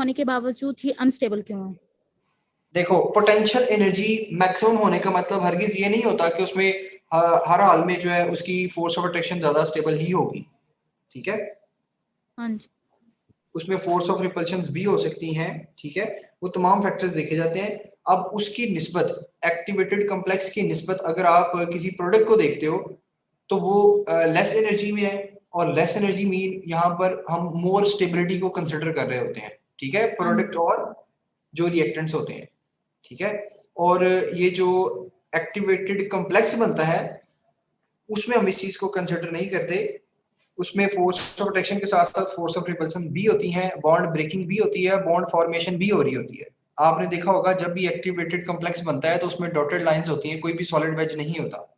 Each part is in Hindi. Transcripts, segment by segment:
होने के बावजूद ही अनस्टेबल क्यों है? देखो, पोटेंशियल एनर्जी मैक्सिमम होने का मतलब हरगिज ये नहीं होता कि उसमें हर हाल में जो है उसकी फोर्स ऑफ अट्रैक्शन ज्यादा स्टेबल ही होगी, ठीक है। हाँ जी। उसमें फोर्स ऑफ रिपल्शंस भी हो सकती हैं, ठीक है। वो तमाम फैक्टर्स देखे जाते हैं। अब उसकी निस्बत, एक्टिवेटेड कॉम्प्लेक्स की निस्बत अगर आप किसी प्रोडक्ट को देखते हो तो वो लेस एनर्जी में है, और लेस एनर्जी मीन यहाँ पर हम मोर स्टेबिलिटी को कंसिडर कर रहे होते हैं, ठीक है, प्रोडक्ट और जो रिएक्टेंट्स होते हैं, ठीक है। और ये जो एक्टिवेटेड कॉम्प्लेक्स बनता है उसमें हम इस चीज को कंसिडर नहीं करते। उसमें फोर्स ऑफ अट्रैक्शन के साथ साथ फोर्स ऑफ रिपल्सन भी होती है, बॉन्ड ब्रेकिंग भी होती है, बॉन्ड फॉर्मेशन भी हो रही होती है। आपने देखा होगा जब भी एक्टिवेटेड कॉम्प्लेक्स बनता है तो उसमें डॉटेड लाइंस होती हैं, कोई भी सॉलिड वेज नहीं होता।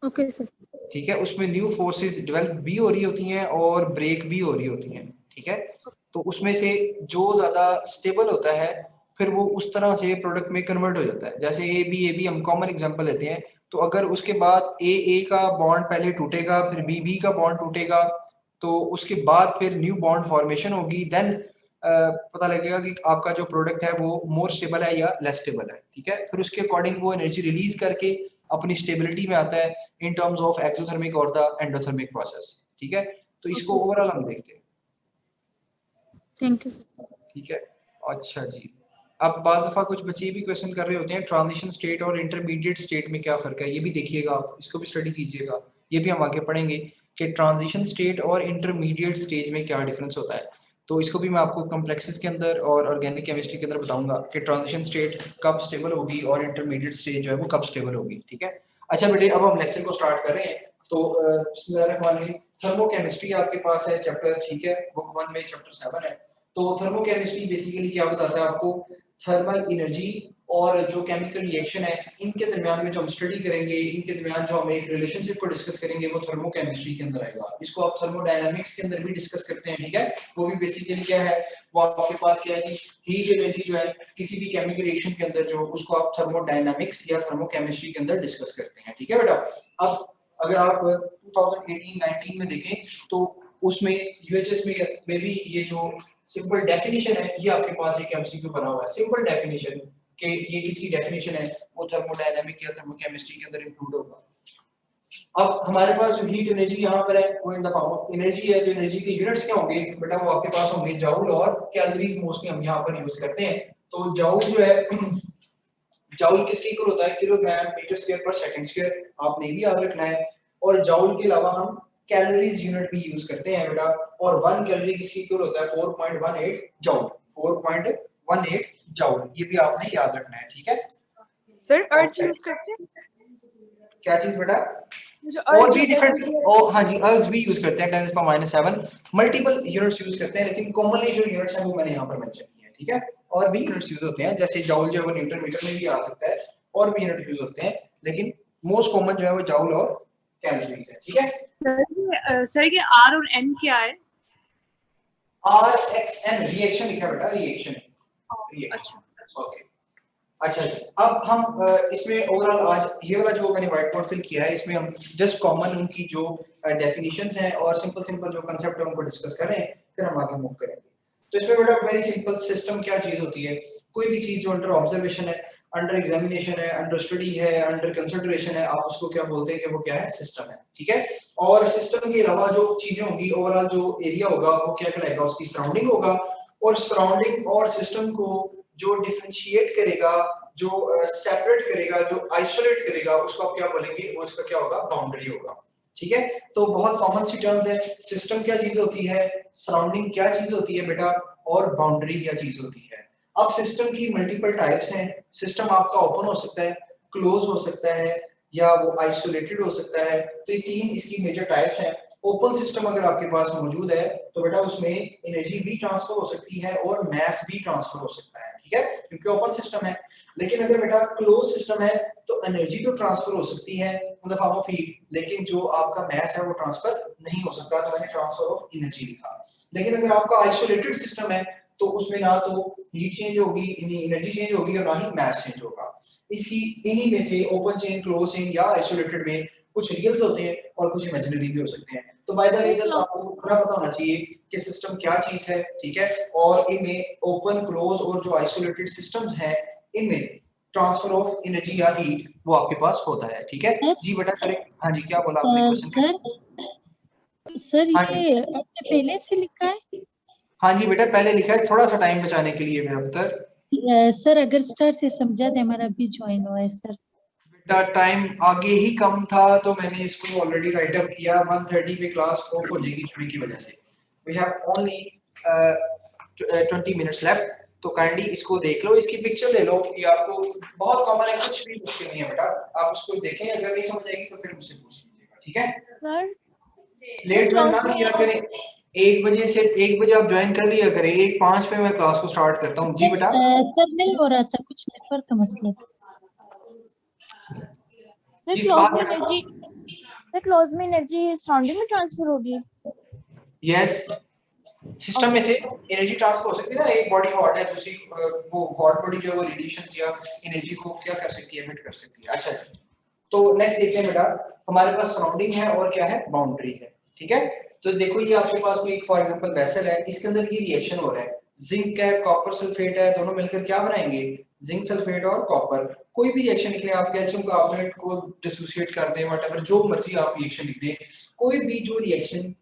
Okay sir. ठीक है, उसमें न्यू फोर्सेस डेवलप भी हो रही होती हैं और ब्रेक भी हो रही होती हैं, ठीक है। तो उसमें से जो ज्यादा स्टेबल होता है फिर वो उस तरह से प्रोडक्ट में कन्वर्ट हो जाता है। जैसे ए बी हम कॉमन एग्जांपल लेते हैं, तो अगर उसके बाद ए का बॉन्ड पहले टूटेगा, फिर बी का बॉन्ड टूटेगा, तो उसके बाद फिर न्यू बॉन्ड फॉर्मेशन होगी, देन पता लगेगा कि आपका जो प्रोडक्ट है वो मोर स्टेबल है या लेस स्टेबल है, ठीक है। फिर उसके अकॉर्डिंग वो एनर्जी रिलीज करके अपनी स्टेबिलिटी में आता है इन टर्म्स ऑफ एक्सोथर्मिक और द एंडोथर्मिक प्रोसेस, ठीक है। तो इसको ओवरऑल हम देखते हैं। Thank you sir. ठीक है, अच्छा जी। अब बाज़ दफ़ा कुछ बच्चे भी क्वेश्चन कर रहे होते हैं ट्रांजिशन स्टेट और इंटरमीडिएट स्टेट में क्या फ़र्क है, ये भी देखिएगा आप, इसको भी स्टडी कीजिएगा। ये भी हम आगे पढ़ेंगे कि ट्रांजिशन स्टेट और इंटरमीडिएट स्टेज में क्या डिफरेंस होता है। तो इसको भी मैं आपको कॉम्प्लेक्सेस के अंदर और ऑर्गेनिक केमिस्ट्री के अंदर बताऊंगा कि ट्रांजिशन स्टेट कब स्टेबल होगी और इंटरमीडिएट स्टेज जो है वो कब स्टेबल होगी, ठीक है। अच्छा बेटे, अब हम लेक्चर को स्टार्ट कर रहे हैं। तो थर्मोकेमिस्ट्री आपके पास है चैप्टर, ठीक है, बुक 1 में चैप्टर 7 है। तो थर्मोकेमिस्ट्री बेसिकली क्या बताता है आपको, थर्मल एनर्जी और जो केमिकल रिएक्शन है इनके दरमियान में जो हम स्टडी करेंगे, इनके दरमियान जो हम एक रिलेशनशिप को डिस्कस करेंगे वो थर्मोकेमिस्ट्री के अंदर आएगा। इसको आप थर्मोडायनामिक्स के अंदर भी डिस्कस करते हैं, ठीक है। वो भी बेसिकली क्या है, वो आपके पास क्या है कि हीट एनर्जी जो है किसी भी केमिकल रिएक्शन के अंदर जो उसको आप थर्मोडायनामिक्स या थर्मोकेमिस्ट्री के अंदर डिस्कस करते हैं, ठीक है बेटा। अब अगर आप 2018-19 में देखें तो उसमें यूएचएस में भी ये जो सिंपल डेफिनेशन है ये आपके पास एक एमसीक्यू बना हुआ है, सिंपल डेफिनेशन कि ये किसी डेफिनेशन है वो थर्मोडायनामिक या थर्मोकेमिस्ट्री के अंदर इंक्लूड होगा। अब हमारे पास जो हीट एनर्जी यहाँ पर है वो in the form of energy है। तो एनर्जी के यूनिट्स क्या होंगे बेटा, वो आपके पास होंगे जूल और कैलोरीज, मोस्टली हम यहाँ पर यूज करते हैं। तो जूल जो है जूल किसके इक्वल होता है, किलोग्राम मीटर स्क्वायर पर सेकंड स्क्वायर, आपने भी याद रखना है। और जूल के अलावा हम कैलोरीज यूनिट भी यूज करते हैं बेटा, और 1 कैलोरी किसके इक्वल होता है 4.18 जूल, 4.18 जूल, ये भी आपने याद रखना है, ठीक है सर। अर्ज यूज करते हैं क्या चीज बेटा, और भी डिफरेंट, ओ हाँ जी, अर्ग्स भी यूज करते हैं 10⁻⁷, मल्टीपल यूनिट्स यूज करते हैं, लेकिन कॉमनली जो यूनिट्स हैं वो मैंने यहाँ पर मेंशन किए हैं, ठीक है। और भी यूनिट्स यूज होते हैं, जैसे जूल जो है वो न्यूटन मीटर में भी आ सकता है, और भी यूनिट यूज होते हैं, लेकिन मोस्ट कॉमन जो है वो जूल और कैलोरीज है, ठीक है। सर ये आर और एन क्या है? आर एक्स एन रिएक्शन लिखा बेटा, रिएक्शन, अच्छा ओके। अच्छा जी, अब हम इसमें ओवरऑल आज ये वाला जो मैंने व्हाइट बोर्ड फिल किया है इसमें हम जस्ट कॉमन उनकी जो डेफिनेशंस हैं और सिंपल जो कांसेप्ट है उनको डिस्कस करें, फिर हम आगे मूव करेंगे। तो इसमें बेटा वेरी सिंपल, सिस्टम क्या चीज होती है, कोई भी चीज जो अंडर ऑब्जर्वेशन है, अंडर एग्जामिनेशन है, अंडर स्टडी है, अंडर कंसिडरेशन है, आप उसको क्या बोलते हैं कि वो क्या है, सिस्टम है, ठीक है। और सिस्टम के अलावा जो चीजें होंगी, ओवरऑल जो एरिया होगा वो क्या कहलाएगा, उसकी सराउंडिंग होगा। और सराउंडिंग और सिस्टम को जो डिफरेंशिएट करेगा, जो सेपरेट करेगा, जो आइसोलेट करेगा, उसको आप क्या बोलेंगे, वो इसका क्या होगा, बाउंड्री होगा, ठीक है। तो बहुत कॉमन सी टर्म्स है, सिस्टम क्या चीज होती है, सराउंडिंग क्या चीज होती है बेटा, और बाउंड्री क्या चीज होती है। अब सिस्टम की मल्टीपल टाइप्स हैं। सिस्टम आपका ओपन हो सकता है, क्लोज हो सकता है, या वो आइसोलेटेड हो सकता है। तो ये 3 इसकी मेजर टाइप्स हैं। ओपन सिस्टम अगर आपके पास मौजूद है तो बेटा उसमें एनर्जी भी ट्रांसफर हो सकती है और मास भी ट्रांसफर हो सकता है, ठीक है, क्योंकि ओपन सिस्टम है। लेकिन अगर बेटा क्लोज सिस्टम है तो एनर्जी तो ट्रांसफर हो सकती है in the form of heat, लेकिन जो आपका मास है वो ट्रांसफर नहीं हो सकता, तो मैंने ट्रांसफर ऑफ एनर्जी लिखा। लेकिन अगर आपका आइसोलेटेड सिस्टम है तो उसमें ना तो हीट चेंज होगी, एनर्जी चेंज होगी, और ना ही मास चेंज होगा। इसकी इन्हीं में से ओपन चेन, क्लोज चेन या आइसोलेटेड में कुछ रियल्स होते हैं और कुछ इमेजिनरी भी हो सकते हैं। तो बाय द वे जस्ट आपको थोड़ा पता होना चाहिए कि सिस्टम क्या चीज है, ठीक है, और इनमें ओपन क्लोज और जो आइसोलेटेड सिस्टम्स हैं इनमें ट्रांसफर ऑफ एनर्जी या हीट वो आपके पास होता है, ठीक है जी बेटा करें। हाँ जी क्या बोला आपने क्वेश्चन? सर हाँ ये आपने पहले से लिखा है? हाँ जी बेटा पहले लिखा है, थोड़ा सा टाइम बचाने के लिए मेरा पुत्र। सर अगर स्टार्ट से समझा दे, हमारा अभी ज्वाइन हुआ है सर। बेटा टाइम आगे ही कम था तो मैंने इसको ऑलरेडी राइट अप किया, 1:30 पे क्लास ऑफ हो जाएगी छुट्टी की वजह से। We have only 20 minutes left, तो काइंडली इसको देख लो, इसकी पिक्चर ले लो, ये आपको बहुत कॉमन है, कुछ भी मुश्किल नहीं है बेटा, आप इसको देखें, अगर नहीं समझ आएगी तो फिर मुझसे पूछ लीजिएगा, ठीक है? सर लेट ज्वाइन ना किया करें, 1 बजे से 1 बजे आप ज्वाइन कर लिया करें, 1:05 पे मैं क्लास को स्टार्ट करता हूँ जी बेटा। सर नहीं हो रहा था, कुछ नेटवर्क का मसला था। सर किस क्लोज बात में में? एनर्जी, सर क्लोज में एनर्जी सराउंडिंग में ट्रांसफर होगी। यस, सिस्टम में से एनर्जी ट्रांसफर हो सकती है ना, एक बॉडी हॉट है, दूसरी वो हॉट बॉडी जो है वो रेडिएशंस या एनर्जी को क्या कर सकती है, एमिट कर सकती है। अच्छा जी, तो नेक्स्ट देखते हैं बेटा, हमारे पास सराउंडिंग है और क्या है, बाउंड्री है, ठीक है? तो देखो ये आपके पास कोई फॉर एग्जांपल वेसल है, इसके अंदर ये रिएक्शन हो रहा है, जिंक है, कॉपर सल्फेट है, दोनों मिलकर क्या बनाएंगे, जिंक सल्फेट और कॉपर। कोई भी रिएक्शन लिख लें आप, कैल्शियम कार्बोनेट को डिसोसिएट कर दें, व्हाटएवर जो मर्जी आप रिएक्शन लिख दें, कोई भी जो रिएक्शन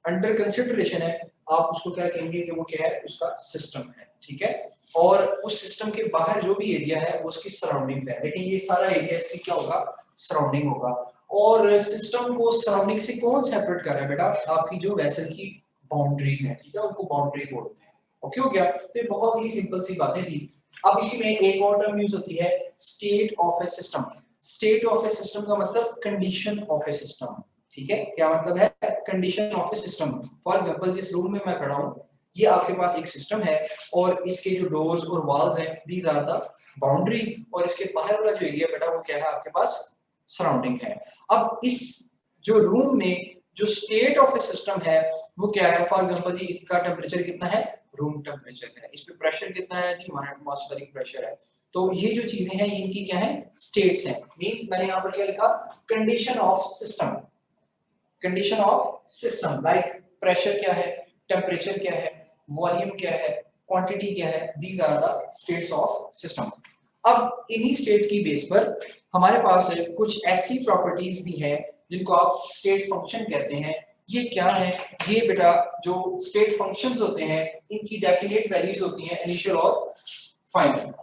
अंडर कंसिडरेशन है आप उसको क्या कहेंगे कि वो क्या है, उसका सिस्टम है, ठीक है? और उस सिस्टम के बाहर जो भी एरिया है वो उसकी सराउंडिंग है, लेकिन ये सारा एरिया इसकी क्या होगा, सराउंडिंग होगा। और सिस्टम को सराउंडिंग से कौन सेपरेट कर रहा है बेटा, आपकी जो वेसल की बाउंड्री है, ठीक है, उनको बाउंड्री बोलते हैं। ओके हो गया, तो ये बहुत ही सिंपल सी बातें थी। अब इसी में एक और टर्म यूज होती है, state of A system. State of A system का मतलब कंडीशन ऑफ ए सिस्टम, ठीक है? क्या मतलब है, condition of A system. For example जिस रूम में मैं खड़ा हूं, ये आपके पास एक सिस्टम है और इसके जो डोर्स और वॉल्स हैं, दीज आर द बाउंड्रीज, और इसके बाहर वाला जो एरिया बेटा वो क्या है, आपके पास सराउंडिंग है। अब इस जो रूम में जो स्टेट ऑफ ए सिस्टम है वो क्या है, फॉर एग्जांपल जी इसका टेंपरेचर कितना है, रूम टेंपरेचर है, इस पे प्रेशर कितना है जी, 1 एटमॉस्फेरिक प्रेशर है। तो ये जो चीजें हैं इनकी क्या है, स्टेट्स हैं। मींस मैंने यहाँ पर क्या लिखा, condition of system, condition of system, like pressure क्या है, टेम्परेचर क्या है, वॉल्यूम क्या है, क्वांटिटी क्या है, these are the states of system. अब इन्हीं स्टेट की बेस पर हमारे पास कुछ ऐसी प्रॉपर्टीज भी हैं जिनको आप स्टेट फंक्शन कहते हैं। ये क्या है, ये बेटा जो स्टेट फंक्शंस होते हैं इनकी डेफिनेट वैल्यूज होती हैं, इनिशियल और फाइनल।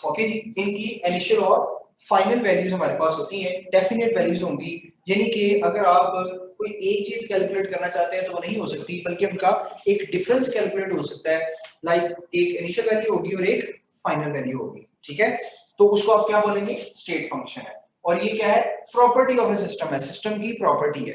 ओके जी, इनकी इनिशियल और फाइनल वैल्यूज हमारे पास होती हैं, डेफिनेट वैल्यूज होंगी, यानी कि अगर आप कोई एक चीज कैलकुलेट करना चाहते हैं तो वो नहीं हो सकती, बल्कि उनका एक डिफरेंस कैलकुलेट हो सकता है, लाइक एक इनिशियल वैल्यू होगी और एक फाइनल वैल्यू होगी, ठीक है? तो उसको आप क्या बोलेंगे, स्टेट फंक्शन है। और ये क्या है, प्रॉपर्टी ऑफ ए सिस्टम है, सिस्टम की प्रॉपर्टी है,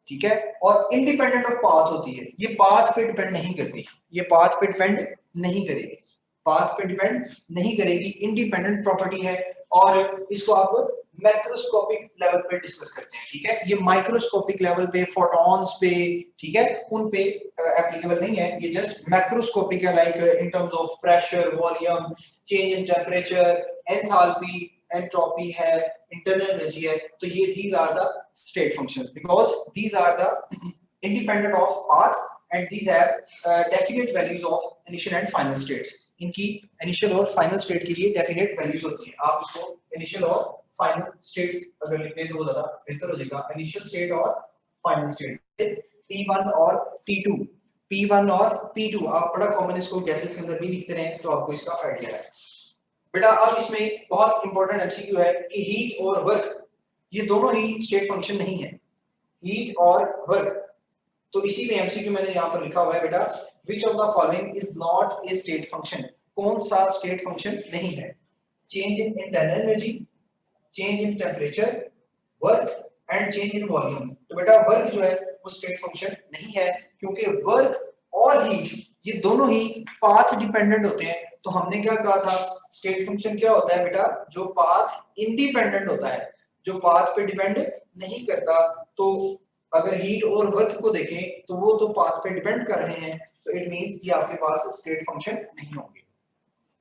ठीक है? और इंडिपेंडेंट ऑफ पाथ होती है, ये पाथ पे डिपेंड नहीं करती, ये पाथ पे डिपेंड नहीं करेगी, पाथ पे डिपेंड नहीं करेगी, इंडिपेंडेंट प्रॉपर्टी है। और इसको आप मैक्रोस्कोपिक लेवल पे डिस्कस करते हैं, ठीक है? ये माइक्रोस्कोपिक लेवल पे, फोटॉन्स पे, ठीक है, उन पे एप्लीकेबल नहीं है, ये जस्ट मैक्रोस्कोपिक है, like in terms of pressure, volume, change in temperature, enthalpy, entropy है, इंटरनल एनर्जी है। तो ये these are the state functions because these are the independent of path and these have definite values of initial and final states. इनकी इनिशियल और फाइनल स्टेट के लिए डेफिनेट वैल्यूज होती है। आप इसको इनिशियल और फाइनल स्टेट्स अगर लिख दें तो ज्यादा बेहतर हो जाएगा, इनिशियल स्टेट और फाइनल स्टेट, P1 और P2, P1 और P2 आप बड़ा कॉमन इसको गैसेस के अंदर भी लिखते रहे तो आपको इसका आइडिया है बेटा। अब इसमें बहुत इंपॉर्टेंट एमसीक्यू है कि हीट और वर्क ये दोनों ही स्टेट फंक्शन नहीं है, हीट और वर्क। तो इसी में एमसीक्यू मैंने यहाँ पर लिखा हुआ है बेटा, which of the following is not a state function, कौन सा स्टेट फंक्शन नहीं है, change in internal energy, change in temperature, work and change in volume. तो बेटा वर्क जो है वो स्टेट फंक्शन नहीं है, क्योंकि वर्क और हीट ये दोनों ही पाथ डिपेंडेंट होते हैं। तो हमने क्या कहा था, स्टेट फंक्शन क्या होता है बेटा, जो पाथ इंडिपेंडेंट होता है, जो पाथ पे डिपेंड नहीं करता। तो अगर हीट और वर्क को देखें तो वो तो पाथ पे डिपेंड कर रहे हैं, तो इट मींस कि आपके पास स्टेट फंक्शन नहीं होंगे।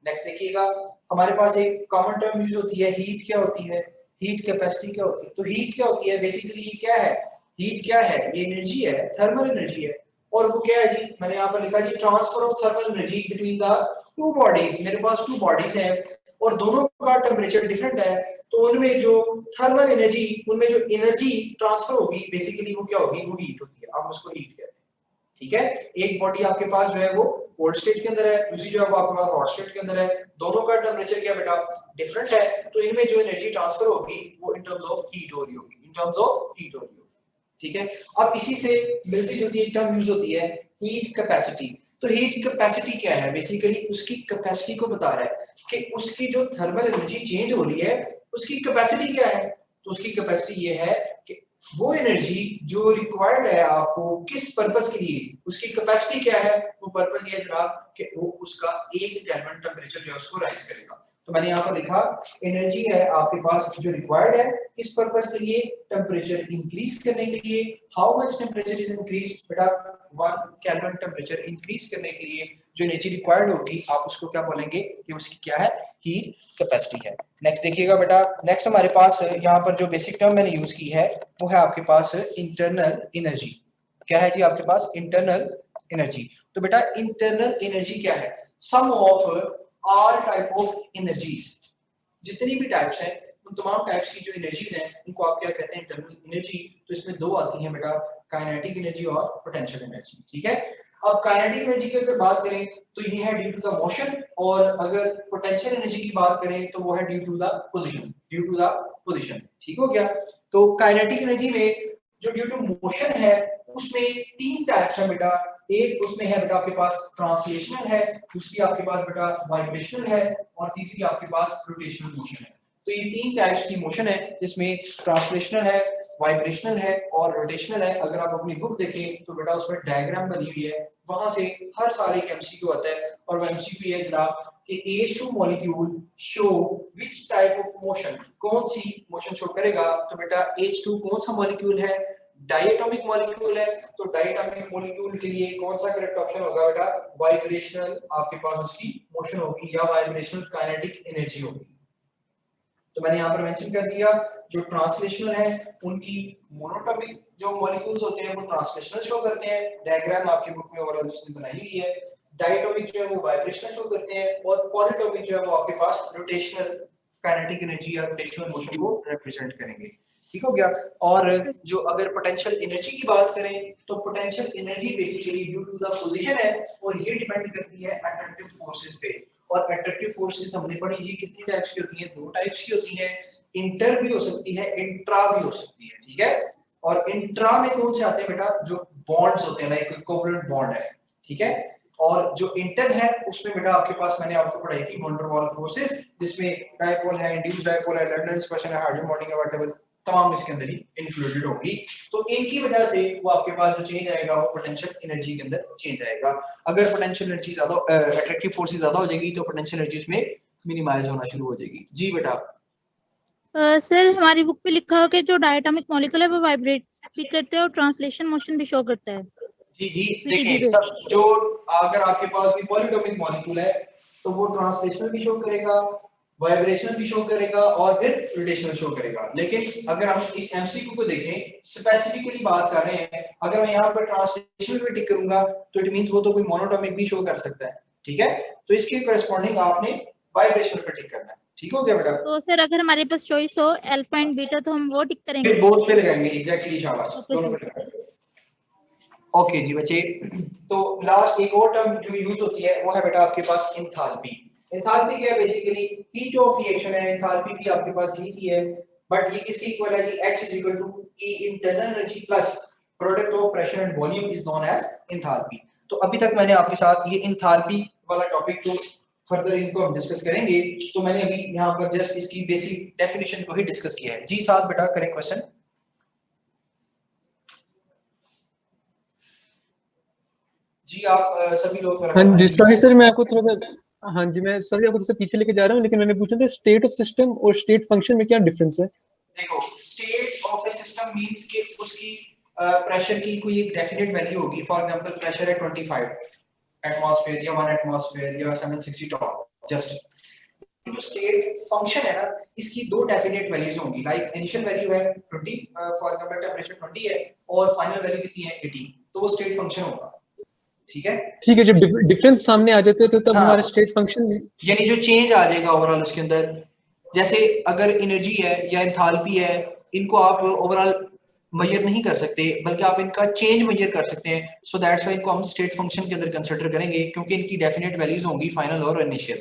नेक्स्ट देखिएगा, हमारे पास एक कॉमन टर्म यूज होती है, हीट क्या होती है, हीट कैपेसिटी क्या होती है। तो हीट क्या होती है, बेसिकली क्या है, हीट क्या है, ये एनर्जी है, थर्मल एनर्जी है। और वो क्या है जी, मैंने यहाँ पर लिखा जी transfer of thermal energy between the two bodies. मेरे पास टू बॉडीज हैं और दोनों का टेम्परेचर डिफरेंट है, तो उनमें जो थर्मल एनर्जी, उनमें जो एनर्जी ट्रांसफर होगी बेसिकली वो क्या होगी, वो हीट होती है। आप उसको हीट कहते हैं, ठीक है। एक बॉडी आपके पास जो है वो कोल्ड स्टेट के अंदर है, दूसरी जो है वो आपके पास हॉट स्टेट के अंदर है, दोनों का टेम्परेचर क्या बेटा डिफरेंट है, तो इनमें जो एनर्जी ट्रांसफर होगी वो इन टर्म्स ऑफ हीट हो रही होगी, इन टर्म्स ऑफ हीट हो रही होगी, ठीक है। अब इसी से मिलती जुलती एक टर्म यूज होती है हीट कैपेसिटी। तो हीट कैपेसिटी क्या है, बेसिकली उसकी कैपेसिटी को बता रहा है कि उसकी जो थर्मल एनर्जी चेंज हो रही है उसकी कैपेसिटी क्या है। तो उसकी कैपेसिटी ये है कि वो एनर्जी जो रिक्वायर्ड है आपको किस पर्पस के लिए, उसकी कैपेसिटी क्या है, वो पर्पस ये है जनाब कि वो उसका 1 केल्विन टेम्परेचर जो है उसको राइज करेगा। तो मैंने यहाँ पर लिखा एनर्जी है आपके पास जो रिक्वायर्ड है किस पर्पस के लिए, टेम्परेचर इंक्रीज करने के लिए। How much temperature is increase, बेटा 1 केल्विन टेम्परेचर इंक्रीज करने के लिए जो एनर्जी रिक्वायर्ड होगी आप उसको क्या बोलेंगे कि उसकी क्या है, हीट कैपेसिटी है। नेक्स्ट देखिएगा बेटा, नेक्स्ट हमारे पास यहाँ पर जो बेसिक टर्म मैंने यूज की है वो है आपके पास इंटरनल एनर्जी। क्या है जी आपके पास, इंटरनल एनर्जी। तो बेटा इंटरनल एनर्जी क्या है, sum of all type of energies, जितनी भी टाइप्स हैं उन तमाम टाइप्स की जो एनर्जीज हैं उनको आप क्या कहते हैं, इंटरनल एनर्जी। तो इसमें दो आती हैं बेटा, काइनेटिक एनर्जी और पोटेंशियल एनर्जी, ठीक है। अब काइनेटिक एनर्जी की अगर बात करें तो ये है ड्यू टू द मोशन, और अगर पोटेंशियल एनर्जी की बात करें तो वो है due to the position, due to the position, ठीक हो गया। तो काइनेटिक एनर्जी में जो ड्यू टू मोशन है उसमें 3 टाइप्स हैं बेटा। एक उसमें है बेटा आपके पास ट्रांसलेशनल है, दूसरी आपके पास बेटा वाइब्रेशनल है, और तीसरी आपके पास रोटेशनल मोशन है। तो ये 3 टाइप्स की मोशन है जिसमें ट्रांसलेशनल है, वाइब्रेशनल है और रोटेशनल है। अगर आप अपनी बुक देखें तो बेटा उसमें डायग्राम बनी हुई है, वहां से हर साल एक एमसीक्यू आता है, और वो एमसीक्यू ये जनाब कि H2 molecule show which type of motion, कौन सी मोशन शो करेगा। तो बेटा H2 कौन सा मॉलिक्यूल है, डायटोमिक मॉलिक्यूल है। तो डायटोमिक मॉलिक्यूल के लिए कौन सा करेक्ट ऑप्शन होगा बेटा, वाइब्रेशनल आपके पास उसकी मोशन होगी या वाइब्रेशनल काइनेटिक एनर्जी होगी। तो मैंने यहाँ पर मेंशन कर दिया जो ट्रांसलेशनल है उनकी मोनोटोमिक जो मॉलिक्यूल्स होते हैं वो ट्रांसलेशनल शो करते हैं, डायग्राम आपकी बुक में ओवरऑल उसने बनाई हुई है। डायटोमिक जो है वो वाइब्रेशनल शो करते हैं, और पॉलीटोमिक जो है वो आपके पास रोटेशनल काइनेटिक एनर्जी या रोटेशनल मोशन को रिप्रेजेंट करेंगे, ठीक हो गया। और जो अगर पोटेंशियल एनर्जी की बात करें तो potential energy basically due to the position है, और ये डिपेंड करती है अट्रैक्टिव फोर्सेस पे। और अट्रैक्टिव फोर्सेस हमने पढ़ी ये कितनी टाइप्स की होती हैं, 2 टाइप्स की होती हैं, इंटर भी हो सकती है, इंट्रा भी हो सकती है, ठीक है। और इंट्रा में कौन से आते हैं बेटा, जो बॉन्ड्स होते हैं लाइक कोवलेंट बॉन्ड है, ठीक है। और जो इंटर है उसमें बेटा आपके पास मैंने आपको पढ़ाई थी वंडर वॉल फोर्सेस, जिसमें डायपोल है, इंड्यूस्ड डायपोल है, लैटरल डिस्पर्शन है, हाइड्रोजन बॉन्डिंग है, व्हाटएवर तमाम इसके अंदर ही इंक्लूडेड होगी। तो इनकी वजह से वो आपके पास जो चेंज आएगा वो पोटेंशियल एनर्जी के अंदर चेंज आएगा। अगर पोटेंशियल एनर्जी ज्यादा अट्रैक्टिव फोर्सेस ज्यादा हो जाएगी तो पोटेंशियल एनर्जी उसमें मिनिमाइज होना शुरू हो जाएगी। जी बेटा। सर हमारी बुक पे लिखा है कि जो डायटोमिक मॉलिक्यूल है वो वाइब्रेट भी करते हैं और ट्रांसलेशन मोशन भी शो करता है। जी जी देखिए सब, जो अगर आपके पास भी पॉलीटोमिक मॉलिक्यूल है तो वो ट्रांसलेशनल भी शो करेगा, वाइब्रेशनल भी शो करेगा और फिर रोटेशनल शो करेगा। लेकिन अगर हम इस एमसीक्यू को देखें, स्पेसिफिकली बात कर रहे हैं, अगर मैं यहाँ पर ट्रांसलेशनल पे टिक करूंगा तो इट मींस वो तो कोई मोनोटोमिक भी शो कर सकता है, ठीक है। तो इसके कोरिस्पोंडिंग आपने वाइब्रेशनल पे टिक करना है, ठीक हो गया बेटा। तो सर अगर हमारे पास चॉइस हो अल्फा एंड बीटा तो हम वो टिक करेंगे, फिर बोथ पे लगाएंगे, एग्जैक्टली, शाबाश, दोनों पे लगाएंगे। ओके जी बच्चे, तो लास्ट एक और टर्म जो यूज होती है वो है बेटा आपके पास एंथैल्पी। एंथैल्पी क्या है, बेसिकली हीट ऑफ रिएक्शन है। एंथैल्पी भी आपके पास हीट ही है, बट ये किसके इक्वल है जी, H is equal to E internal energy plus product of pressure and volume is known as enthalpy. तो अभी तक मैंने आपके साथ ये एंथैल्पी वाला टॉपिक तो फर्दर इनको हम डिस्कस करेंगे, तो मैंने अभी यहाँ पर जस्ट इसकी बेसिक डेफिनेशन को ही डिस्कस किया है। जी साथ बेटा करें क्वेश्चन। जी आप सभी लोग हाँ जी सॉरी सर, मैं आपको थोड़ा सा, हाँ जी मैं सॉरी आपको थोड़ा सा पीछे लेके जा रहा हूँ, लेकिन मैंने पूछा था स्टेट ऑफ सिस्टम और स्टेट फंक्शन में क्या डिफरेंस है। देखो state of A system means कि उसकी प्रेशर की कोई एक डेफिनेट वैल्यू होगी। फॉर एग्जांपल प्रेशर है 25 एटमॉस्फेयर या 1 एटमॉस्फेयर या 760 टॉप जस्ट, जो स्टेट फंक्शन है ना, इसकी दो डेफिनेट वैल्यूज होंगी। लाइक इनिशियल वैल्यू है 20 फॉर एग्जांपल टेंपरेचर 20 है और फाइनल वैल्यू कितनी है 80, तो वो स्टेट फंक्शन होगा। ठीक है, ठीक है, जब डिफरेंस सामने आ जाते थे तब हाँ। हमारा स्टेट फंक्शन में यानी जो चेंज आ जाएगा ओवरऑल उसके अंदर, जैसे अगर एनर्जी है या एंथैल्पी है, इनको आप ओवरऑल मेजर नहीं कर सकते बल्कि आप इनका चेंज मेजर कर सकते हैं। सो दैट्स व्हाई इनको हम स्टेट फंक्शन के अंदर कंसीडर करेंगे क्योंकि इनकी डेफिनेट वैल्यूज होंगी फाइनल और इनिशियल।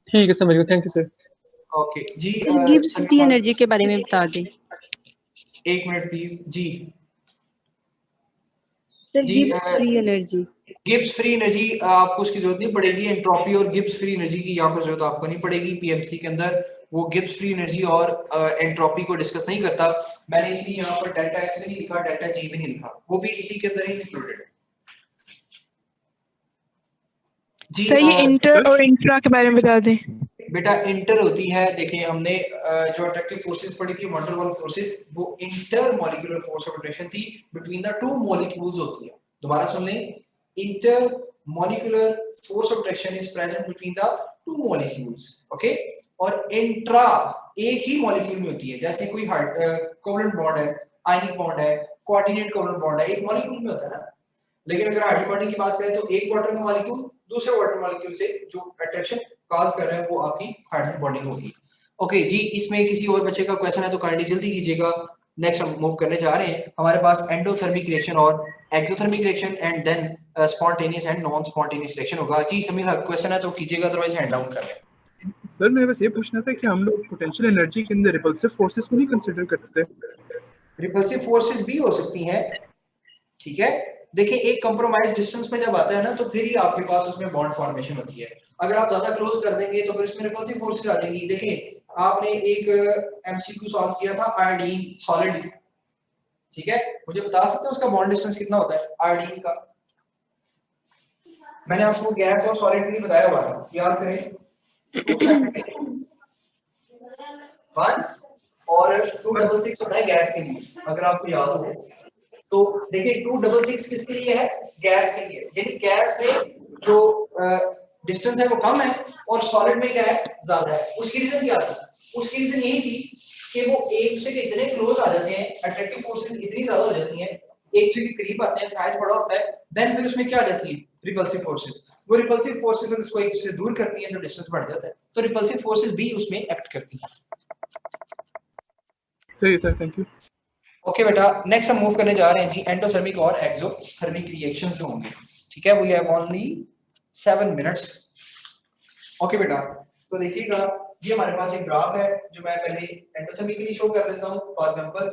ठीक है, समझ गया, थैंक यू सर। ओके जी, गिब्स फ्री एनर्जी के बारे में बता दें। एक मिनट प्लीज जी। सर जी, Gibbs free energy. Gibbs free energy आपको उसकी जरूरत नहीं पड़ेगी। एंट्रोपी और गिब्स फ्री एनर्जी की यहाँ पर जरूरत आपको नहीं पड़ेगी। पीएमसी के अंदर वो गिब्स फ्री एनर्जी और एंट्रोपी को डिस्कस नहीं करता। मैंने इसलिए यहाँ पर डेल्टा एक्स भी नहीं लिखा, डेल्टा जी भी नहीं लिखा, वो भी इसी के अंदर ही इंक्लूडेड है। जी, सर ये इंटर और इंट्रा के बारे में बता दें। बेटा इंटर होती है, देखिए हमने जो अट्रैक्टिव फोर्सेस पढ़ी थी, वंडर वॉल फोर्सेस, वो inter molecular force of attraction थी बिटवीन द टू मॉलिक्यूल्स होती है। दोबारा सुन लें, inter molecular force of attraction is present between the two molecules, okay. और इंट्रा एक ही मॉलिक्यूल में होती है, जैसे कोई कोवलेंट बॉन्ड है, आयनिक बॉन्ड है, कोऑर्डिनेट कोवलेंट बॉन्ड है, एक मॉलिक्यूल में होता है ना। लेकिन अगर हाइड्रोजन बॉन्डिंग की बात करें तो एक वाटर का मॉलिक्यूल दूसरे वाटर मॉलिक्यूल से जो अट्रैक्शन कॉज कर रहा है वो आपकी हाइड्रोजन बॉन्डिंग होगी। ओके जी, इसमें किसी और बच्चे का क्वेश्चन है तो काइंडली जल्दी कीजिएगा। नेक्स्ट हम मूव करने जा रहे हैं। हमारे पास एंडोथर्मिक रिएक्शन और exothermic reaction and then spontaneous and non spontaneous reaction होगा। जी समीर, क्वेश्चन है तो कीजिएगा, अदरवाइज हैंड डाउन कर लें। सर मैं बस ये पूछना था कि हम लोग पोटेंशियल एनर्जी के अंदर रिपल्सिव फोर्सेस को नहीं कंसीडर करते? रिपल्सिव फोर्सेस भी हो सकती हैं, ठीक है। देखिए एक कंप्रोमाइज डिस्टेंस में जब आता है ना तो फिर ही आपके पास उसमें बॉन्ड फॉर्मेशन होती है। अगर आप ज्यादा क्लोज कर देंगे तो फिर इसमें रिपल्सिव फोर्सेस आ जाएंगी। देखिए आपने एक एमसीक्यू सॉल्व किया था आयोडीन सॉलिड, ठीक है, मुझे बता सकते हैं उसका बॉन्ड डिस्टेंस कितना होता है आयोडीन का? मैंने आपको गैस और सॉलिड के लिए बताया हुआ है, याद करें। 1 और 266 होता है गैस के लिए, अगर आपको याद हो तो। देखिए 266 किसके लिए है? गैस के लिए। यानी गैस में जो डिस्टेंस है वो कम है और सॉलिड में क्या है? ज्यादा है। उसकी रीजन क्या थी? उसकी रीजन यही थी कि वो एक दूसरे के इतने क्लोज आ जाते हैं, अट्रैक्टिव फोर्सेस इतनी ज्यादा हो जाती हैं, एक दूसरे के करीब आते हैं, साइज बड़ा होता है, देन फिर उसमें क्या आ जाती है? Repulsive forces. वो रिपल्सिव फोर्सेस जब इसको एक दूसरे से दूर करती हैं तो डिस्टेंस बढ़ जाता है, तो रिपल्सिव फोर्सेस भी उसमें एक्ट करती हैं। सही सर, थैंक यू। ओके बेटा, नेक्स्ट हम मूव करने जा रहे हैं जी एंडोथर्मिक और एक्सोथर्मिक रिएक्शंस जो होंगे, ठीक है। We have only 7 minutes. Okay बेटा, तो देखिएगा ये हमारे पास एक ग्राफ है जो मैं पहले एंडोथर्मिकली शो कर देता हूं। फॉर एग्जांपल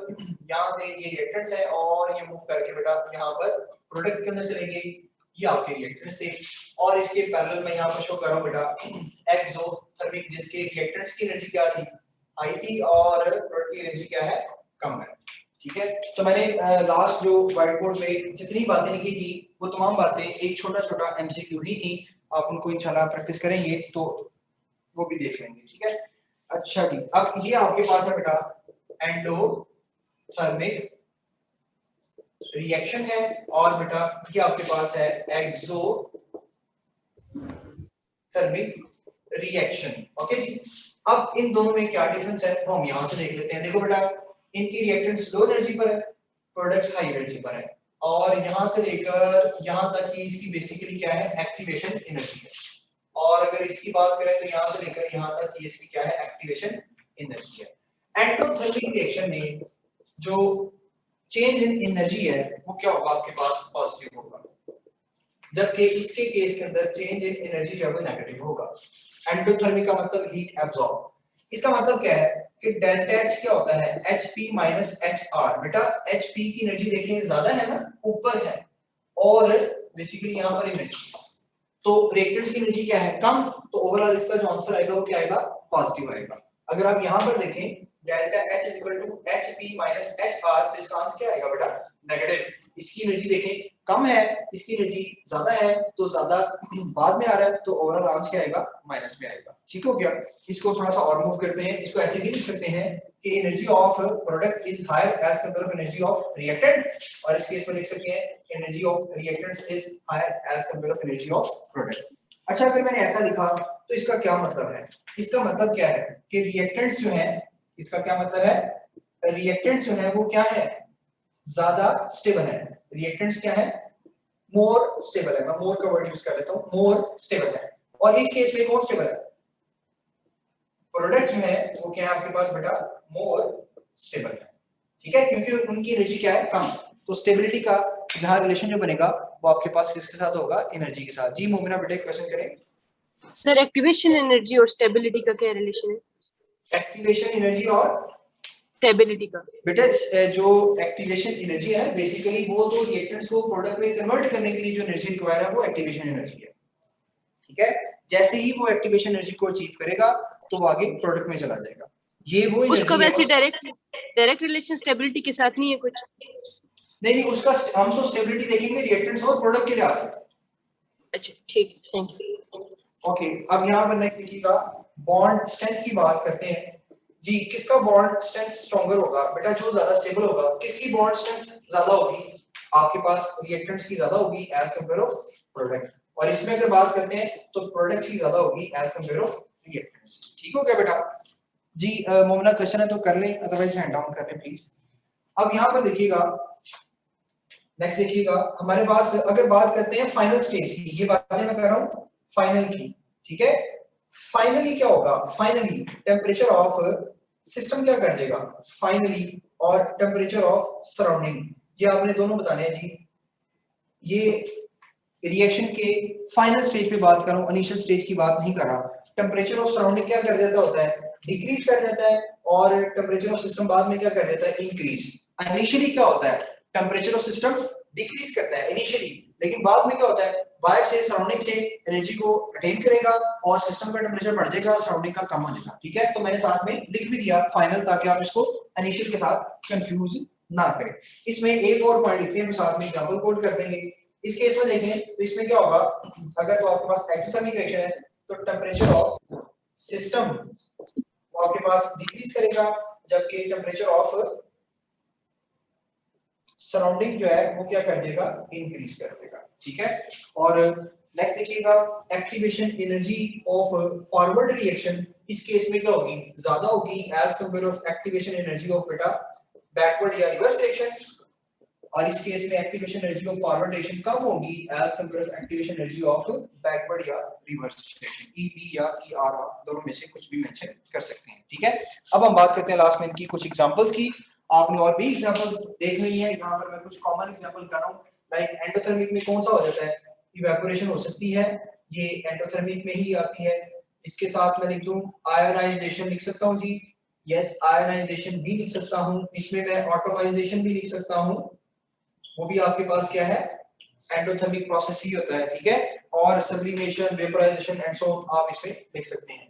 यहां से ये रिएक्टेंट्स है और ये मूव करके बेटा यहां पर प्रोडक्ट के अंदर चलेंगे, ये आपके रिएक्टेंट्स से, और इसके पैरेलल में यहां पर शो कर रहा हूं बेटा एक्सोथर्मिक, जिसके रिएक्टेंट्स की एनर्जी क्या थी? हाई थी और प्रोडक्ट की एनर्जी क्या है? कम है, ठीक है। तो मैंने लास्ट जो व्हाइट बोर्ड पे जितनी बातें लिखी थी वो तमाम बातें एक छोटा छोटा एमसीक्यू ही थी। आप उनको इंशाल्लाह प्रैक्टिस करेंगे तो वो भी देख लेंगे, ठीक है। अच्छा जी, अब ये आपके पास है बेटा एंडोथर्मिक रिएक्शन है और बेटा ये आपके पास है एक्सोथर्मिक रिएक्शन। ओके जी, अब इन दोनों में क्या डिफरेंस है वो हम यहां से देख लेते हैं। देखो बेटा, इनकी रिएक्टेंट्स लो एनर्जी पर है, प्रोडक्ट्स हाई एनर्जी पर है, और यहां से लेकर यहां तक की इसकी बेसिकली क्या है? एक्टिवेशन एनर्जी है। और अगर इसकी बात करें तो यहां से लेकर यहां तक की इसकी क्या है? एक्टिवेशन एनर्जी है। एंडोथर्मिक रिएक्शन में जो चेंज इन एनर्जी है वो क्या होगा? आपके पास पॉजिटिव होगा, जबकि इसके केस के अंदर चेंज इन एनर्जी जो है वो नेगेटिव होगा। एंडोथर्मिक का मतलब हीट एब्जॉर्ब। इसका मतलब क्या है कि डेल्टा एच क्या होता है? Hp minus HR। बेटा Hp की एनर्जी देखें ज्यादा है ना, ऊपर है, और बेसिकली यहाँ पर एनर्जी, तो रिएक्टेंट्स की एनर्जी क्या है? कम। तो ओवरऑल इसका जो आंसर आएगा वो क्या आएगा? पॉजिटिव आएगा। अगर आप यहाँ पर देखें delta H is equal to Hp minus HR, तो इसका आंसर क्या आएगा बेटा? नेगेटिव। इसकी एनर्जी देखें कम है, इसकी एनर्जी ज्यादा है, तो ज्यादा बाद में आ रहा है, तो ओवरऑल आंसर क्या आएगा? माइनस में आएगा। ठीक हो गया। इसको थोड़ा सा और मूव करते हैं। इसको ऐसे भी लिख सकते हैं कि energy of product is higher as compare to energy of reactant, और इस केस में लिख सकते हैं energy of reactants is higher as compare to energy of product. अच्छा अगर मैंने ऐसा लिखा तो इसका क्या मतलब है? इसका मतलब क्या है कि रिएक्टेंट्स जो है, इसका क्या मतलब है? रिएक्टेंट्स जो है वो क्या है? ज्यादा स्टेबल है। रिएक्टेंट्स क्या है? मोर स्टेबल है। मैं मोर का वर्ड यूज कर लेता हूं, मोर स्टेबल है। और इस केस में कौन स्टेबल है? प्रोडक्ट जो है वो क्या है आपके पास बेटा? मोर स्टेबल है, ठीक है, क्योंकि उनकी एनर्जी क्या है? कम। तो स्टेबिलिटी का यहाँ रिलेशन जो बनेगा वो आपके पास किसके साथ होगा? एनर्जी के साथ। जी मोमिना बेटा क्वेश्चन करें। सर एक्टिवेशन एनर्जी और स्टेबिलिटी का क्या रिलेशन है? एक्टिवेशन एनर्जी और स्टेबिलिटी का बेटा जो एक्टिवेशन एनर्जी है बेसिकली वो तो रिएक्टेंट्स को प्रोडक्ट में कन्वर्ट करने के लिए जो एनर्जी रिक्वायर है वो एक्टिवेशन एनर्जी है, ठीक है। जैसे ही वो एक्टिवेशन एनर्जी को अचीव करेगा तो वो आगे प्रोडक्ट में चला जाएगा। ये वो उसका वैसे डायरेक्ट रिलेशन स्टेबिलिटी के साथ नहीं है कुछ? नहीं, उसका हम तो स्टेबिलिटी देखेंगे रिएक्टेंट्स और प्रोडक्ट के लिहाज से। अच्छा ठीक है, थैंक यू। ओके, अब यहाँ पर नेक्स्ट देखिएगा, बॉन्ड स्ट्रेंथ की बात करते हैं। जी किसका बॉन्ड स्ट्रेंथ स्ट्रॉन्गर होगा? बेटा जो ज्यादा स्टेबल होगा। किसकी बॉन्ड स्ट्रेंथ ज्यादा होगी? आपके पास रिएक्टेंट्स की ज्यादा होगी एज कंपेयर ऑफ प्रोडक्ट। और इसमें अगर बात करते हैं तो प्रोडक्ट की ज्यादा होगी एज कंपेयर ऑफ रिएक्टेंट्स। ठीक हो गया बेटा? जी मोमिना क्वेश्चन है तो कर लें, अदरवाइज हैंड डाउन कर लें प्लीज। अब यहाँ पर देखिएगा, नेक्स्ट देखिएगा हमारे पास अगर बात करते हैं फाइनल स्टेज की, ये बातें मैं कर रहा हूँ फाइनल की, ठीक है। फाइनली क्या होगा? फाइनली टेम्परेचर ऑफ सिस्टम क्या कर देगा? फाइनली और टेम्परेचर ऑफ सराउंडिंग, ये आपने दोनों बताने हैं जी। ये रिएक्शन के फाइनल स्टेज पे बात कर रहा हूँ, इनिशियल स्टेज की बात नहीं कर रहा। टेम्परेचर ऑफ सराउंडिंग क्या कर देता होता है? डिक्रीज कर देता है। और टेम्परेचर ऑफ सिस्टम बाद में क्या कर देता है? इंक्रीज। इनिशियली क्या होता है? टेम्परेचर ऑफ सिस्टम डिक्रीज करता है इनिशियली, लेकिन बाद में क्या होता है? बाहर से सराउंडिंग से एनर्जी को अटेन करेगा और सिस्टम का टेम्परेचर बढ़ जाएगा, सराउंडिंग का कम हो जाएगा, ठीक है। तो मैंने साथ में लिख भी दिया फाइनल, ताकि आप इसको इनिशियल के साथ कंफ्यूज ना करें। इसमें एक और पॉइंट लिखते हैं, साथ में एग्जांपल कोड कर देंगे। इस केस में देखें तो इसमें क्या होगा? अगर तो आपके पास एक्सोथर्मिक रिएक्शन है तो टेम्परेचर ऑफ सिस्टम आपके पास डिक्रीज करेगा, जबकि टेम्परेचर ऑफ सराउंडिंग जो है वो क्या कर देगा? इंक्रीज कर देगा, ठीक है। और नेक्स्ट देखिएगा, activation energy of forward reaction, इस केस में क्या होगी? ज्यादा होगी as compare of activation energy of बेटा बैकवर्ड या रिवर्स रिएक्शन। और इस केस में activation energy of forward reaction कम होगी as compare of activation energy of backward या रिवर्स रिएक्शन। ईबी या ईआर दोनों में से कुछ भी मेंशन कर सकते हैं, ठीक है। अब हम बात करते हैं लास्ट में इनकी कुछ एग्जांपल्स की। आपने और भी एग्जांपल्स देख ली है, यहाँ पर मैं कुछ कॉमन एग्जांपल कर रहा हूँ। लाइक एंडोथर्मिक में कौन सा हो जाता है? इवेपोरेशन हो सकती है, ये एंडोथर्मिक में ही आती है। इसके साथ मैं लिख दूं आयोनाइजेशन, लिख सकता हूँ जी, यस आयोनाइजेशन भी लिख सकता हूँ। इसमें मैं ऑटोमाइजेशन भी लिख सकता हूँ, वो भी आपके पास क्या है? एंडोथर्मिक प्रोसेस ही होता है, ठीक है। और sublimation, vaporisation and so on आप इसमें लिख सकते हैं।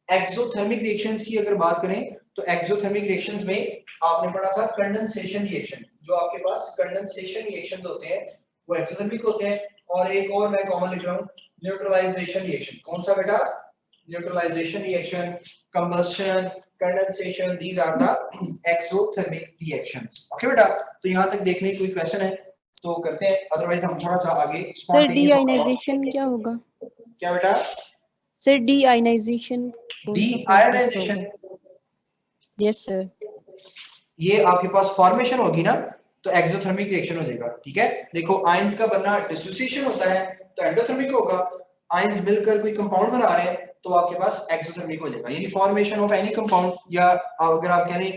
एक्सोथर्मिक रिएक्शंस की अगर बात करें तो एक्सोथर्मिक रिएक्शंस में आपने पढ़ा था कंडेंसेशन रिएक्शन। जो आपके पास कंडेंसेशन रिएक्शंस होते हैं वो एक्सोथर्मिक होते हैं। और एक और मैं कॉमन लिख रहा हूँ, न्यूट्रलाइजेशन रिएक्शन। कौन सा बेटा? Neutralisation reaction, combustion, condensation, these are the exothermic reactions. Okay बेटा, तो यहाँ तक देखने कोई क्वेश्चन है तो करते हैं, अदरवाइज हम थोड़ा सा आगे सर डीआयोनाइजेशन क्या होगा? क्या बेटा? Sir deionization. Deionization, yes sir. ये आपके पास फॉर्मेशन होगी ना, तो एक्सोथर्मिक रिएक्शन हो जाएगा, ठीक है। देखो आयंस का बनना डिसोसिएशन होता है तो एंडोथर्मिक होगा। आयंस मिलकर कोई कंपाउंड बना रहे हैं तो आपके पास एक्सोथर्मिक हो जाएगा, यानी फॉर्मेशन ऑफ एनी कंपाउंड। या अगर आप कह रहे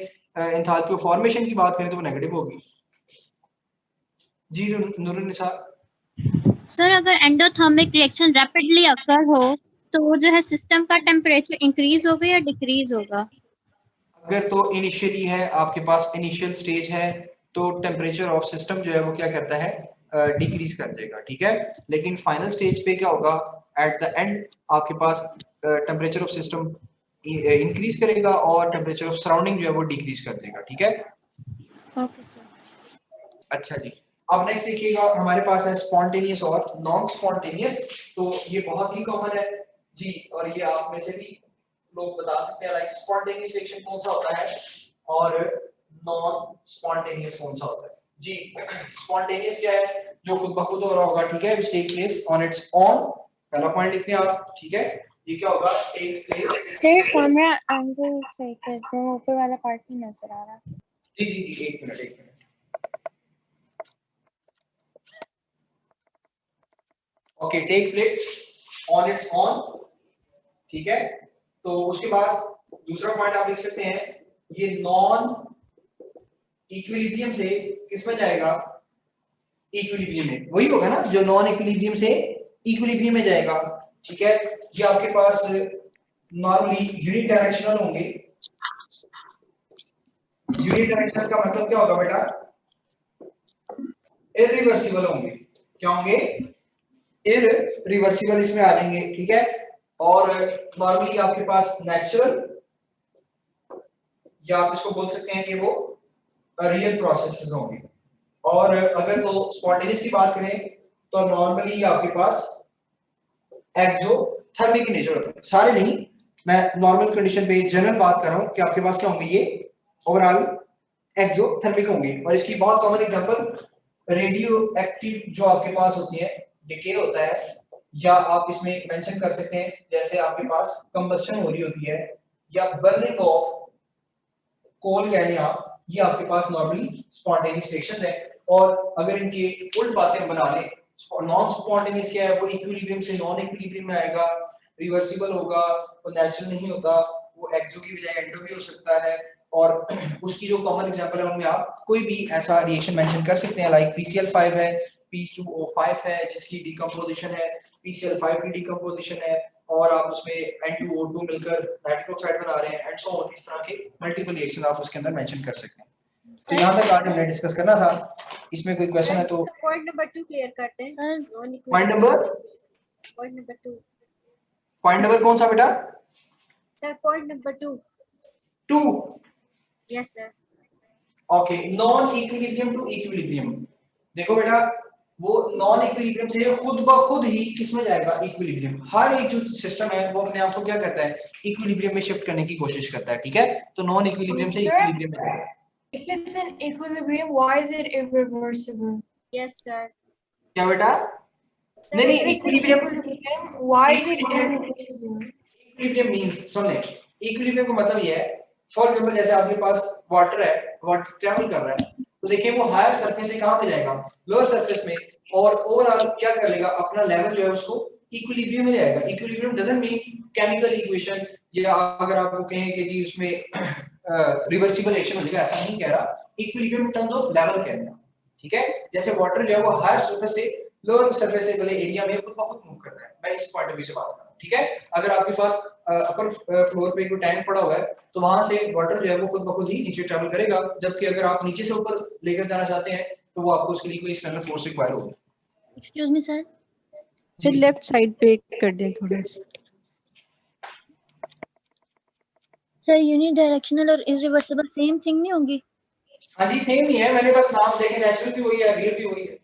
एंथैल्पी ऑफ फॉर्मेशन की बात करें तो वो नेगेटिव होगी। जी नूरुन्निसा। सर अगर एंडोथर्मिक रिएक्शन रैपिडली अकर हो तो वो जो है सिस्टम का टेम्परेचर इंक्रीज होगा या डिक्रीज होगा? अगर तो इनिशियली है आपके पास, इनिशियल स्टेज है, तो टेम्परेचर ऑफ सिस्टम जो है वो क्या करता है? डिक्रीज कर देगा, ठीक है। लेकिन फाइनल स्टेज पे क्या होगा? एट द एंड आपके पास टेम्परेचर ऑफ सिस्टम इंक्रीज करेगा और टेम्परेचर ऑफ सराउंडिंग जो है वो डिक्रीज कर देगा, ठीक है। Okay sir. अच्छा जी, अब नेक्स्ट देखिएगा हमारे पास है स्पॉन्टेनियस और नॉन स्पॉन्टेनियस। तो ये बहुत ही कॉमन है जी, और ये आप में से भी लोग बता सकते हैं, लाइक स्पॉन्टेनियस रिएक्शन कौन सा होता है और नॉन स्पॉन्टेनियस कौन सा होता है। जी स्पॉन्टेनियस क्या है? जो खुद ब खुद हो रहा होगा, ठीक है, which take place on its own, पहला पॉइंट लिखते हैं आप, ठीक है। ये क्या होगा, takes place. Sir camera angle सही करते हैं, ऊपर वाला पार्ट नहीं नजर आ रहा। जी जी जी, एक minute. Okay, take place on its on, ठीक है। तो उसके बाद दूसरा पॉइंट आप लिख सकते हैं, ये नॉन इक्विलिब्रियम से किस में जाएगा, इक्विलिब्रियम में। वही होगा ना जो नॉन इक्विलिब्रियम से इक्विलिब्रियम में जाएगा, ठीक है। ये आपके पास नॉर्मली यूनिट डायरेक्शनल होंगे। यूनिट डायरेक्शनल का मतलब क्या होगा बेटा, इरिवर्सिबल होंगे। क्या होंगे, इरिवर्सिबल इसमें आ जाएंगे, ठीक है। और नॉर्मली आपके पास नेचुरल, या आप इसको बोल सकते हैं कि वो रियल प्रोसेसेस होंगे। और अगर तो स्पॉन्टेनियस की बात करें तो नॉर्मली आपके पास एक्सोथर्मिक नेचर होते हैं। सारे नहीं, मैं नॉर्मल कंडीशन पे जनरल बात कर रहा हूं कि आपके पास क्या होंगे, ये ओवरऑल एक्सोथर्मिक होंगे। और इसकी बहुत कॉमन एग्जांपल रेडियो एक्टिव जो आपके पास होती है, डिके होता है, या आप इसमें मेंशन कर सकते हैं जैसे आपके पास कंबस्शन हो रही होती है या बर्निंग ऑफ कोल कह लें आप, ये आपके पास नॉर्मली स्पॉन्टेनियस रिएक्शंस है। और अगर इनके उल्ट बातें बना लें, नॉन स्पॉन्टेनियस क्या है, वो इक्विलिब्रियम से नॉन इक्विलिब्रियम में आएगा, रिवर्सिबल होगा, वो नेचुरल नहीं होता, वो एक्सो की बजाय एंडो भी हो सकता है। और उसकी जो कॉमन एग्जांपल है उनमें आप कोई भी ऐसा रिएक्शन मेंशन कर सकते हैं, लाइक PCl5 है, P2O5 है जिसकी डिकम्पोजिशन है, PCl5 की डिकम्पोजिशन है, और आप उसमें N2O2 मिलकर नाइट्रिक ऑक्साइड बना रहे हैं, एंड सो ऑन। इस तरह के मल्टीपल रिएक्शन आप उसके अंदर मेंशन कर सकते हैं। तो यहाँ तक आज हमने डिस्कस करना था। इसमें कोई क्वेश्चन है तो पॉइंट नंबर 2 क्लियर करते हैं sir. Point number 2 point number कौन सा बेटा, sir point number 2। Yes sir. Okay, non equilibrium to equilibrium. देखो बेटा, वो नॉन इक्विलिब्रियम से खुद ब खुद ही किस में जाएगा, इक्विलिब्रियम। हर एक जो सिस्टम है वो अपने आप को क्या करता है, इक्विलिब्रियम में शिफ्ट करने की कोशिश करता है, ठीक है। तो नॉन इक्विलिब्रियम से इक्विलिब्रियम में जाएगा। If it's in equilibrium, why is it irreversible? Yes sir. क्या बेटा, नहीं नहीं, If it's in equilibrium, why is it irreversible? Equilibrium means, सुन ले, इक्विलिब्रियम का मतलब ये है, फॉर एग्जांपल जैसे आपके पास वाटर है, वाटर ट्रैवल कर रहा है, तो देखिए वो हायर सरफेस से कहां पे जाएगा, लोअर सरफेस में, और ओवरऑल क्या कर लेगा, अपना लेवल जो है उसको इक्विलिब्रियम में जाएगा। Equilibrium doesn't mean chemical equation, या अगर आपको कहें कि जी उसमें रिवर्सिबल एक्शन हो जाएगा, ऐसा नहीं कह रहा। Equilibrium in terms of level कह रहा है, ठीक है। जैसे वाटर जो है वो हायर सरफेस से लोअर सरफेस से वाले एरिया में खुद ब खुद मूव करता है। मैं इस पॉइंट ऑफ व्यू से बात कर रहा हूं, ठीक है। अगर आपके पास अपर फ्लोर पे कोई टैंक पड़ा हुआ है तो वहां से वाटर जो है वो खुद ब खुद ही नीचे ट्रैवल करेगा, जबकि अगर आप नीचे से ऊपर लेकर जाना चाहते हैं तो वो आपको उसके लिए कोई एक्सटर्नल फोर्स रिक्वायर होगी। Excuse me sir. Sir left side पे कर दें थोड़ा सा। सर यूनिडायरेक्शनल और इरिवर्सिबल सेम थिंग नहीं होंगी? हाँ जी, सेम ही है, मैंने बस नाम देखे, नेचुरल भी वही है, रियल भी वही है,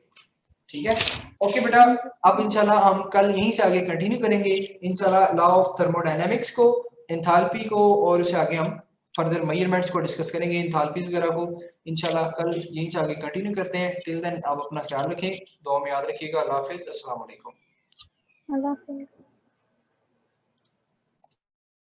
ठीक है। ओके बेटा, अब इंशाल्लाह हम कल यहीं से आगे कंटिन्यू करेंगे इंशाल्लाह लॉ ऑफ थर्मोडायनामिक्स को, एंथैल्पी को, और उससे आगे हम फर्दर मेजरमेंट्स को डिस्कस करेंगे, एंथैल्पी वगैरह को इंशाल्लाह कल यहीं से आगे कंटिन्यू करते हैं। टिल देन आप अपना ख्याल रखें, दुआ में याद रखिएगा। अल्लाह हाफिज़, अस्सलाम वालेकुम। अल्लाह हाफिज़।